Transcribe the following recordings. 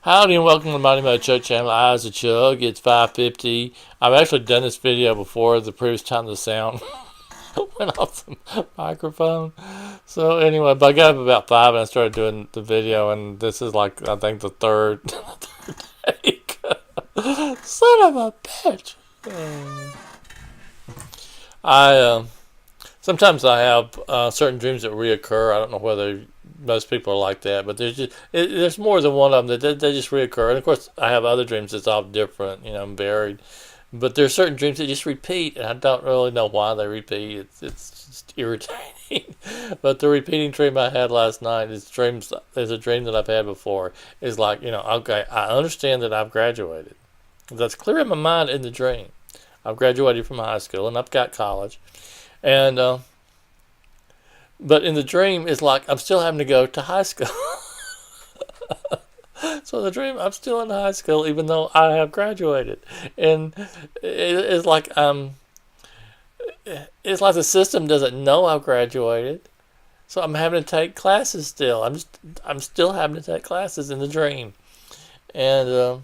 Howdy and welcome to the Mighty Mo Chug channel. I was a chug. It's 5:50. I've actually done this video before. The previous time the sound went off the microphone. So anyway, but I got up about 5 and I started doing the video, and this is like I think the third take. Son of a bitch. I sometimes I have certain dreams that reoccur. I don't know whether most people are like that, but there's more than one of them that they just reoccur. And of course, I have other dreams that's all different, varied. But there's certain dreams that just repeat, and I don't really know why they repeat. It's just irritating. But the repeating dream I had last night is a dream that I've had before. Is like, okay, I understand that I've graduated. That's clear in my mind in the dream. I've graduated from high school and I've got college, and but in the dream, it's like I'm still having to go to high school. So in the dream, I'm still in high school, even though I have graduated, and it's like it's like the system doesn't know I've graduated, so I'm having to take classes still. I'm still having to take classes in the dream, and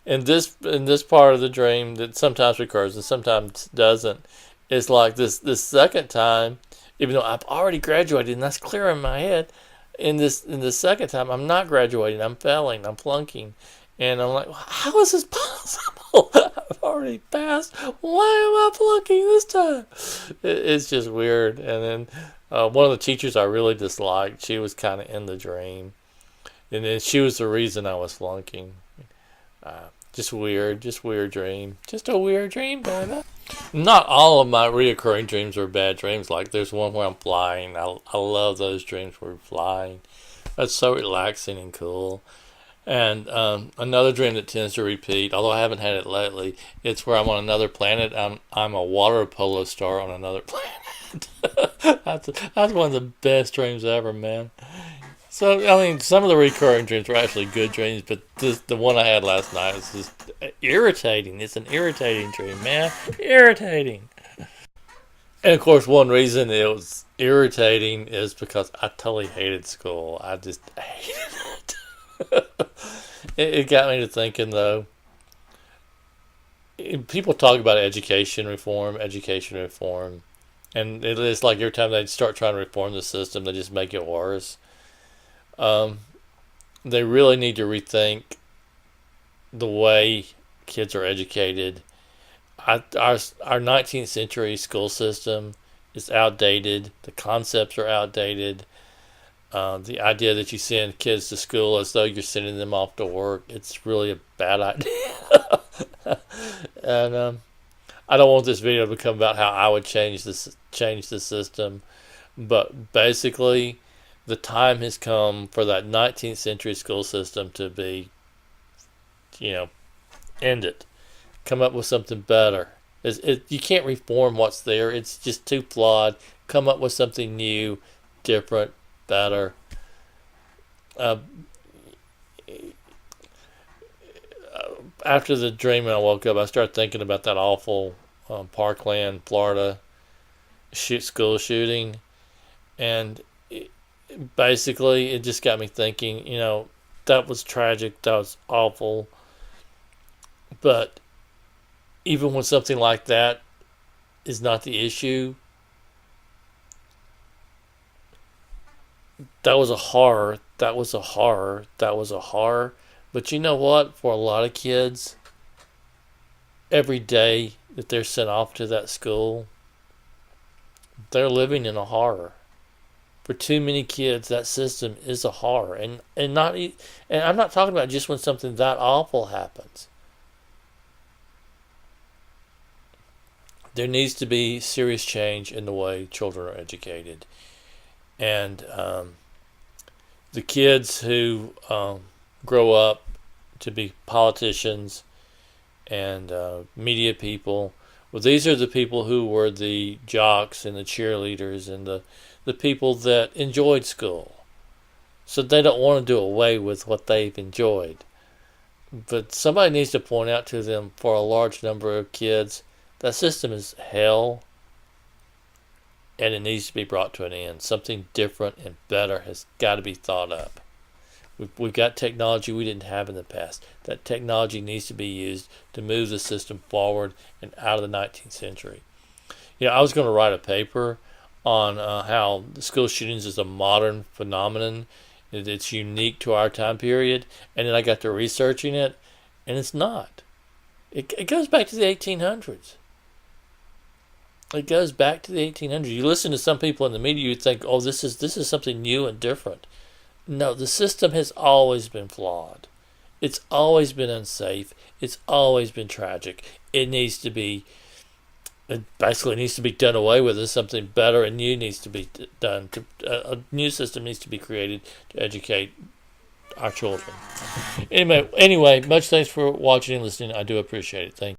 in this part of the dream that sometimes recurs and sometimes doesn't, it's like this second time, even though I've already graduated and that's clear in my head. In the second time, I'm not graduating. I'm failing. I'm flunking, and I'm like, how is this possible? I've already passed. Why am I flunking this time? It's just weird. And then one of the teachers I really disliked, she was kind of in the dream, and then she was the reason I was flunking. Just weird dream. Just a weird dream, baby. Not all of my reoccurring dreams are bad dreams. Like there's one where I'm flying. I love those dreams where we're flying. That's so relaxing and cool. And another dream that tends to repeat, although I haven't had it lately, it's where I'm on another planet. I'm a water polo star on another planet. That's one of the best dreams ever, man. So, I mean, some of the recurring dreams were actually good dreams, but the one I had last night was just irritating. It's an irritating dream, man. Irritating. And of course, one reason it was irritating is because I totally hated school. I just hated it. It got me to thinking, though. People talk about education reform, and it's like every time they start trying to reform the system, they just make it worse. Um, they really need to rethink the way kids are educated. Our 19th century school system is outdated. The concepts are outdated. The idea that you send kids to school as though you're sending them off to work, it's really a bad idea. And I don't want this video to become about how I would change the system, but basically the time has come for that 19th century school system to be, end it. Come up with something better. You can't reform what's there. It's just too flawed. Come up with something new, different, better. Uh, After the dream and I woke up, I started thinking about that awful Parkland, Florida school shooting. And basically, it just got me thinking, that was tragic. That was awful. But even when something like that is not the issue, that was a horror. That was a horror. That was a horror. But you know what? For a lot of kids, every day that they're sent off to that school, they're living in a horror. For too many kids, that system is a horror, and I'm not talking about just when something that awful happens. There needs to be serious change in the way children are educated, and the kids who grow up to be politicians and media people. Well, these are the people who were the jocks and the cheerleaders and the people that enjoyed school. So they don't want to do away with what they've enjoyed. But somebody needs to point out to them, for a large number of kids, that system is hell and it needs to be brought to an end. Something different and better has got to be thought up. We've got technology we didn't have in the past. That technology needs to be used to move the system forward and out of the 19th century. I was going to write a paper on how the school shootings is a modern phenomenon. It's unique to our time period. And then I got to researching it, and it's not. It goes back to the 1800s. It goes back to the 1800s. You listen to some people in the media, you think, oh, this is something new and different. No, the system has always been flawed. It's always been unsafe. It's always been tragic. It basically needs to be done away with. Something better and new needs to be done. A new system needs to be created to educate our children. Anyway, much thanks for watching and listening. I do appreciate it. Thank you.